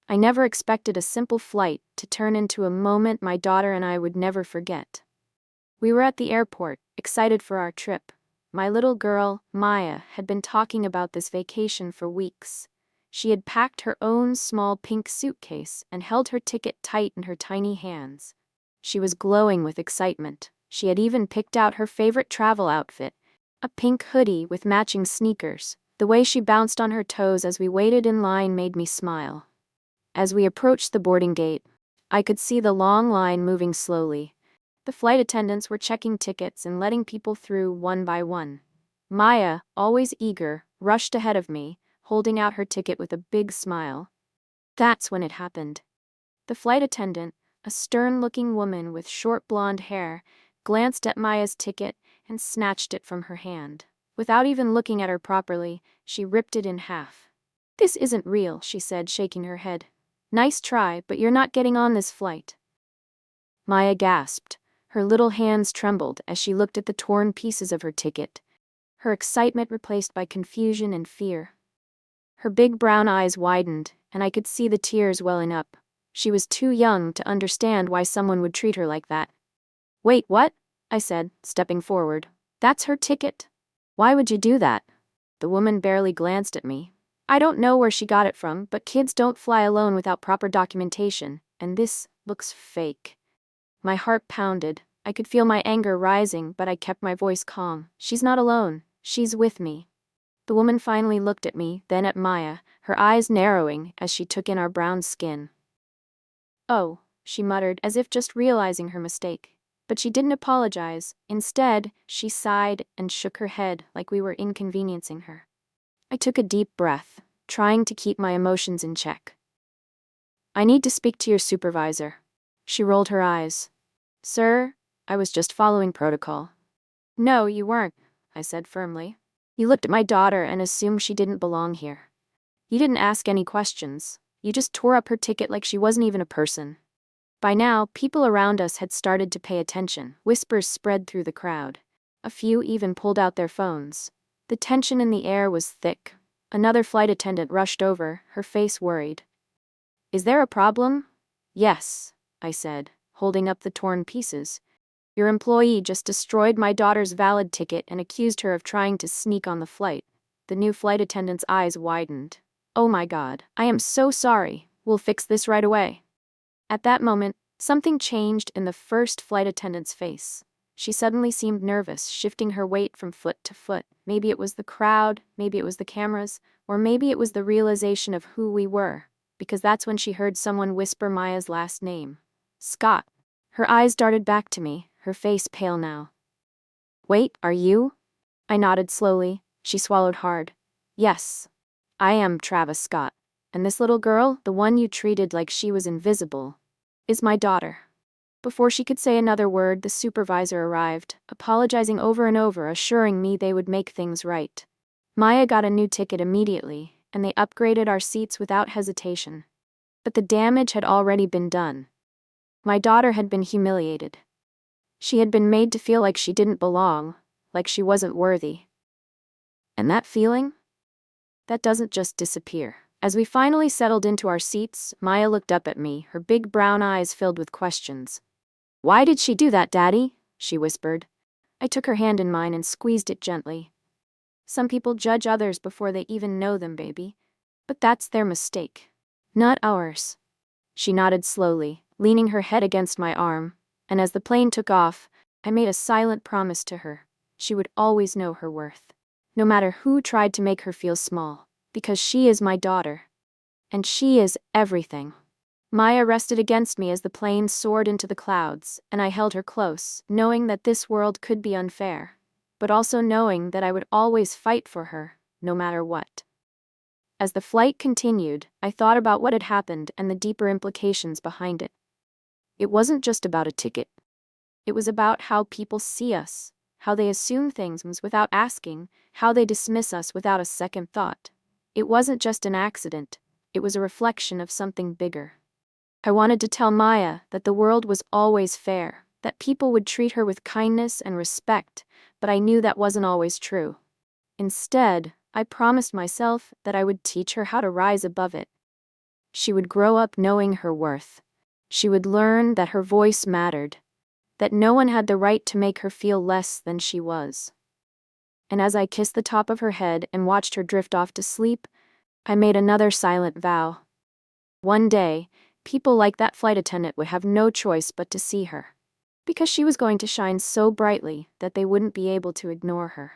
I never expected a simple flight to turn into a moment my daughter and I would never forget. We were at the airport, excited for our trip. My little girl, Maya, had been talking about this vacation for weeks. She had packed her own small pink suitcase and held her ticket tight in her tiny hands. She was glowing with excitement. She had even picked out her favorite travel outfit, a pink hoodie with matching sneakers. The way she bounced on her toes as we waited in line made me smile. As we approached the boarding gate, I could see the long line moving slowly. The flight attendants were checking tickets and letting people through one by one. Maya, always eager, rushed ahead of me, holding out her ticket with a big smile. That's when it happened. The flight attendant, a stern-looking woman with short blonde hair, glanced at Maya's ticket and snatched it from her hand. Without even looking at her properly, she ripped it in half. "This isn't real," she said, shaking her head. "Nice try, but you're not getting on this flight." Maya gasped. Her little hands trembled as she looked at the torn pieces of her ticket, her excitement replaced by confusion and fear. Her big brown eyes widened, and I could see the tears welling up. She was too young to understand why someone would treat her like that. "Wait, what?" I said, stepping forward. "That's her ticket. Why would you do that?" The woman barely glanced at me. "I don't know where she got it from, but kids don't fly alone without proper documentation, and this looks fake." My heart pounded. I could feel my anger rising, but I kept my voice calm. "She's not alone. She's with me." The woman finally looked at me, then at Maya, her eyes narrowing as she took in our brown skin. "Oh," she muttered, as if just realizing her mistake. But she didn't apologize. Instead, she sighed and shook her head like we were inconveniencing her. I took a deep breath, trying to keep my emotions in check. "I need to speak to your supervisor." She rolled her eyes. "Sir, I was just following protocol." "No, you weren't," I said firmly. "You looked at my daughter and assumed she didn't belong here. You didn't ask any questions. You just tore up her ticket like she wasn't even a person." By now, people around us had started to pay attention. Whispers spread through the crowd. A few even pulled out their phones. The tension in the air was thick. Another flight attendant rushed over, her face worried. "Is there a problem?" "Yes," I said, holding up the torn pieces. "Your employee just destroyed my daughter's valid ticket and accused her of trying to sneak on the flight." The new flight attendant's eyes widened. "Oh my God, I am so sorry. We'll fix this right away." At that moment, something changed in the first flight attendant's face. She suddenly seemed nervous, shifting her weight from foot to foot. Maybe it was the crowd, maybe it was the cameras, or maybe it was the realization of who we were, because that's when she heard someone whisper Maya's last name. "Scott." Her eyes darted back to me, her face pale now. "Wait, are you?" I nodded slowly. She swallowed hard. "Yes, I am Travis Scott. And this little girl, the one you treated like she was invisible, is my daughter." Before she could say another word, the supervisor arrived, apologizing over and over, assuring me they would make things right. Maya got a new ticket immediately, and they upgraded our seats without hesitation. But the damage had already been done. My daughter had been humiliated. She had been made to feel like she didn't belong, like she wasn't worthy. And that feeling? That doesn't just disappear. As we finally settled into our seats, Maya looked up at me, her big brown eyes filled with questions. "Why did she do that, Daddy?" she whispered. I took her hand in mine and squeezed it gently. "Some people judge others before they even know them, baby. But that's their mistake, not ours." She nodded slowly, leaning her head against my arm, and as the plane took off, I made a silent promise to her. She would always know her worth, no matter who tried to make her feel small, because she is my daughter. And she is everything. Maya rested against me as the plane soared into the clouds, and I held her close, knowing that this world could be unfair, but also knowing that I would always fight for her, no matter what. As the flight continued, I thought about what had happened and the deeper implications behind it. It wasn't just about a ticket. It was about how people see us, how they assume things without asking, how they dismiss us without a second thought. It wasn't just an accident, it was a reflection of something bigger. I wanted to tell Maya that the world was always fair, that people would treat her with kindness and respect, but I knew that wasn't always true. Instead, I promised myself that I would teach her how to rise above it. She would grow up knowing her worth. She would learn that her voice mattered, that no one had the right to make her feel less than she was. And as I kissed the top of her head and watched her drift off to sleep, I made another silent vow. One day, people like that flight attendant would have no choice but to see her, because she was going to shine so brightly that they wouldn't be able to ignore her.